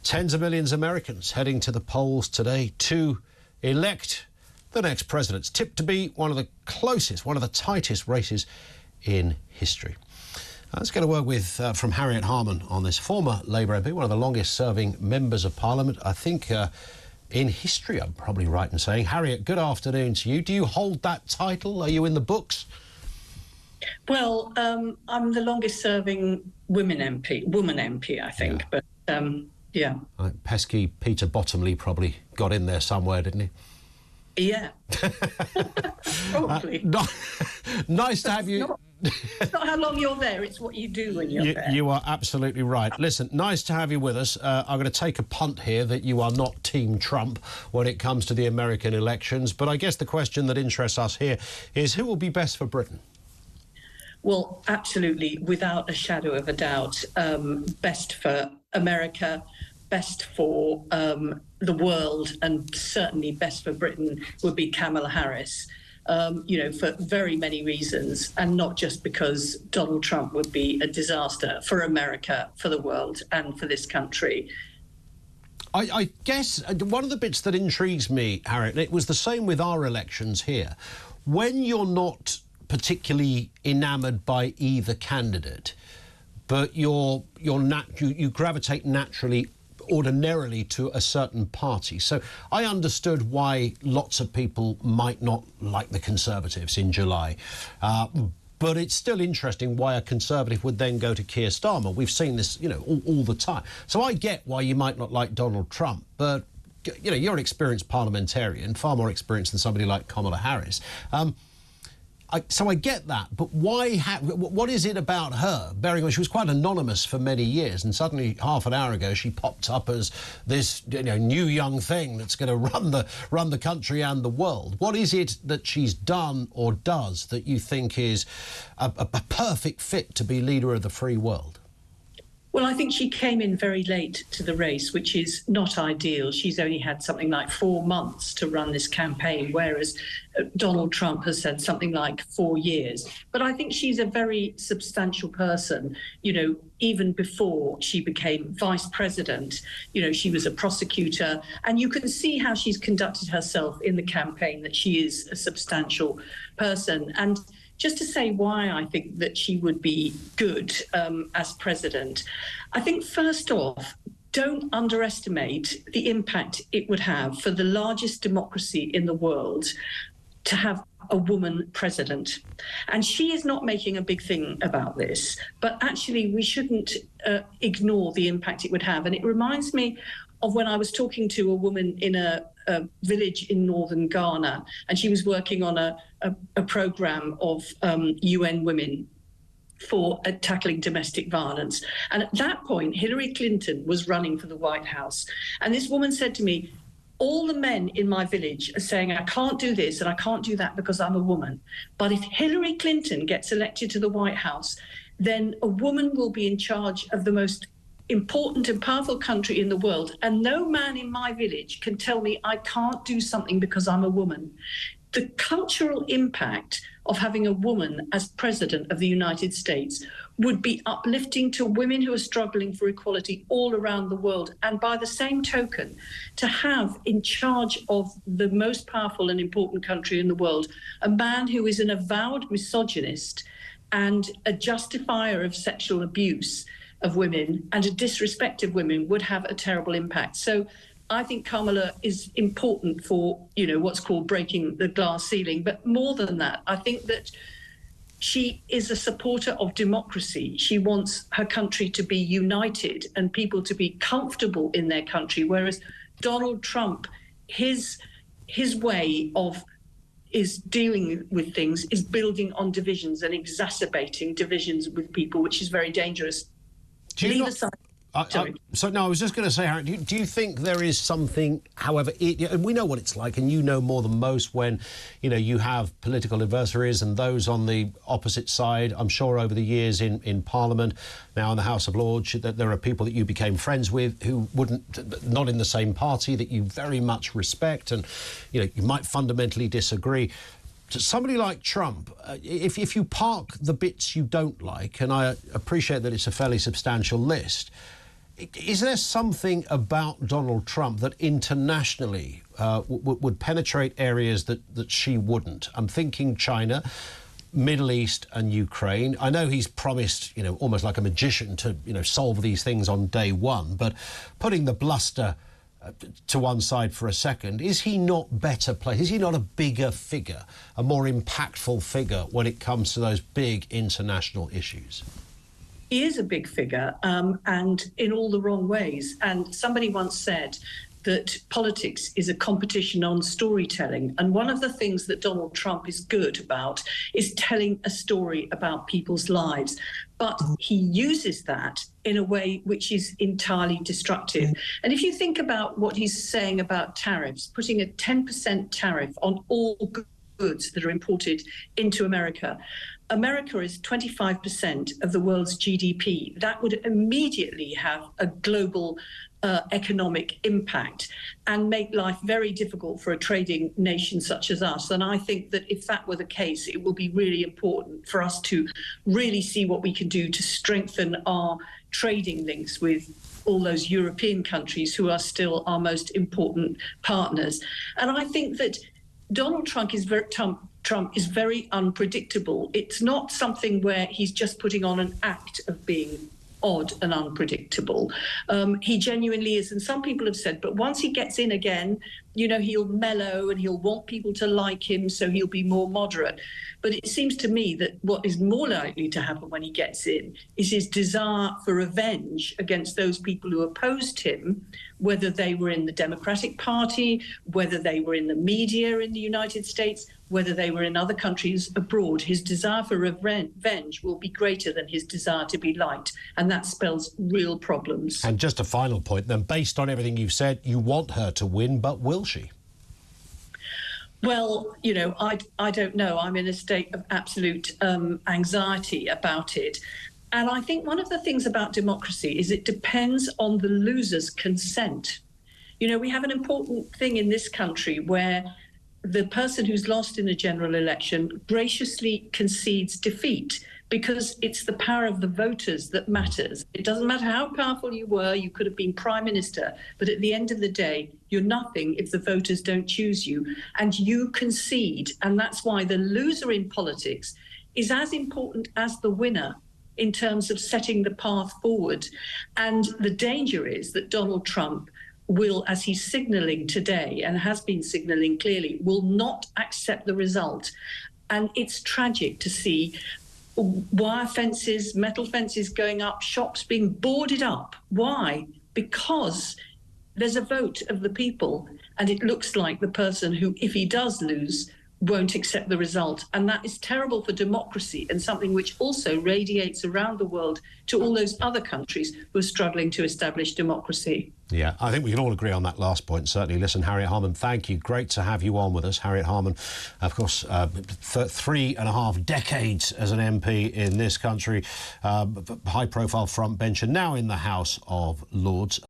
Tens of millions of Americans heading to the polls today to elect the next president. It's tipped to be one of the closest, one of the tightest races in history. Let's get a word with from Harriet Harman on this, former Labour MP, one of the longest-serving members of Parliament, I think, in history, I'm probably right in saying. Harriet, good afternoon to you. Do you hold that title? Are you in the books? Well, I'm the longest-serving woman MP, I think, yeah. But, yeah. Pesky Peter Bottomley probably got in there somewhere, didn't he? Yeah. Probably. Nice to have you. It's not how long you're there, it's what you do when you're there. You are absolutely right. Listen, nice to have you with us. I'm going to take a punt here that you are not Team Trump when it comes to the American elections, but I guess the question that interests us here is who will be best for Britain? Well, absolutely, without a shadow of a doubt, best for America, best for the world, and certainly best for Britain would be Kamala Harris. You know, for very many reasons, and not just because Donald Trump would be a disaster for America, for the world, and for this country. I guess one of the bits that intrigues me, Harriet, and it was the same with our elections here, when you're not particularly enamoured by either candidate, but you gravitate naturally, ordinarily, to a certain party. So I understood why lots of people might not like the Conservatives in July. But it's still interesting why a Conservative would then go to Keir Starmer. We've seen this, you know, all the time. So I get why you might not like Donald Trump, but, you know, you're an experienced parliamentarian, far more experienced than somebody like Kamala Harris. So I get that, but why? What is it about her? Bearing in mind she was quite anonymous for many years, and suddenly half an hour ago she popped up as this, you know, new young thing that's going to run the country and the world. What is it that she's done or does that you think is a perfect fit to be leader of the free world? Well, I think she came in very late to the race, which is not ideal. She's only had something like 4 months to run this campaign, whereas Donald Trump has had something like 4 years. But I think she's a very substantial person. You know, even before she became vice president, you know, she was a prosecutor, and you can see how she's conducted herself in the campaign, that she is a substantial person. And just to say why I think that she would be good as president, I think first off, don't underestimate the impact it would have for the largest democracy in the world to have a woman president. And she is not making a big thing about this, but actually we shouldn't ignore the impact it would have. And it reminds me of when I was talking to a woman in a village in northern Ghana, and she was working on a program of UN women for tackling domestic violence. And at that point, Hillary Clinton was running for the White House. And this woman said to me, all the men in my village are saying, I can't do this and I can't do that because I'm a woman. But if Hillary Clinton gets elected to the White House, then a woman will be in charge of the most important and powerful country in the world, and no man in my village can tell me I can't do something because I'm a woman. The cultural impact of having a woman as president of the United States would be uplifting to women who are struggling for equality all around the world. And by the same token, to have in charge of the most powerful and important country in the world a man who is an avowed misogynist and a justifier of sexual abuse of women and a disrespect of women would have a terrible impact. So I think Kamala is important for, you know, what's called breaking the glass ceiling. But more than that, I think that she is a supporter of democracy. She wants her country to be united and people to be comfortable in their country, whereas Donald Trump, his way of dealing with things is building on divisions and exacerbating divisions with people, which is very dangerous. So, no, I was just going to say, Harriet, do you think there is something, however, and we know what it's like, and you know more than most when, you know, you have political adversaries and those on the opposite side. I'm sure over the years in Parliament, now in the House of Lords, that there are people that you became friends with who not in the same party, that you very much respect, and, you know, you might fundamentally disagree. Somebody like Trump, if you park the bits you don't like, and I appreciate that it's a fairly substantial list, Is there something about Donald Trump that internationally would penetrate areas that she wouldn't? I'm thinking China, Middle East and Ukraine. I know he's promised, almost like a magician to, solve these things on day one, but putting the bluster to one side for a second, is he not better placed? Is he not a bigger figure, a more impactful figure when it comes to those big international issues? He is a big figure, and in all the wrong ways. And somebody once said that politics is a competition on storytelling. And one of the things that Donald Trump is good about is telling a story about people's lives. But he uses that in a way which is entirely destructive. And if you think about what he's saying about tariffs, putting a 10% tariff on all goods that are imported into America. America is 25% of the world's GDP. That would immediately have a global economic impact and make life very difficult for a trading nation such as us. And I think that if that were the case, it will be really important for us to really see what we can do to strengthen our trading links with all those European countries who are still our most important partners. And I think that Donald Trump is very unpredictable. It's not something where he's just putting on an act of being odd and unpredictable. He genuinely is, and some people have said, but once he gets in again, he'll mellow and he'll want people to like him, so he'll be more moderate. But it seems to me that what is more likely to happen when he gets in is his desire for revenge against those people who opposed him, whether they were in the Democratic Party, whether they were in the media in the United States, whether they were in other countries abroad. His desire for revenge will be greater than his desire to be liked, and that spells real problems. And just a final point then, based on everything you've said, you want her to win, but will she? Well, I don't know. I'm in a state of absolute anxiety about it. And I think one of the things about democracy is it depends on the loser's consent. We have an important thing in this country where the person who's lost in a general election graciously concedes defeat because it's the power of the voters that matters. It doesn't matter how powerful you were, you could have been prime minister, but at the end of the day, you're nothing if the voters don't choose you, and you concede. And that's why the loser in politics is as important as the winner in terms of setting the path forward. And the danger is that Donald Trump will, as he's signalling today and has been signalling clearly, will not accept the result. And it's tragic to see wire fences, metal fences going up, shops being boarded up. Why? Because there's a vote of the people, and it looks like the person who, if he does lose, won't accept the result. And that is terrible for democracy, and something which also radiates around the world to all those other countries who are struggling to establish democracy. Yeah, I think we can all agree on that last point, certainly. Listen, Harriet Harman, thank you. Great to have you on with us. Harriet Harman, of course, for 3.5 decades as an MP in this country, high-profile front bencher, now in the House of Lords.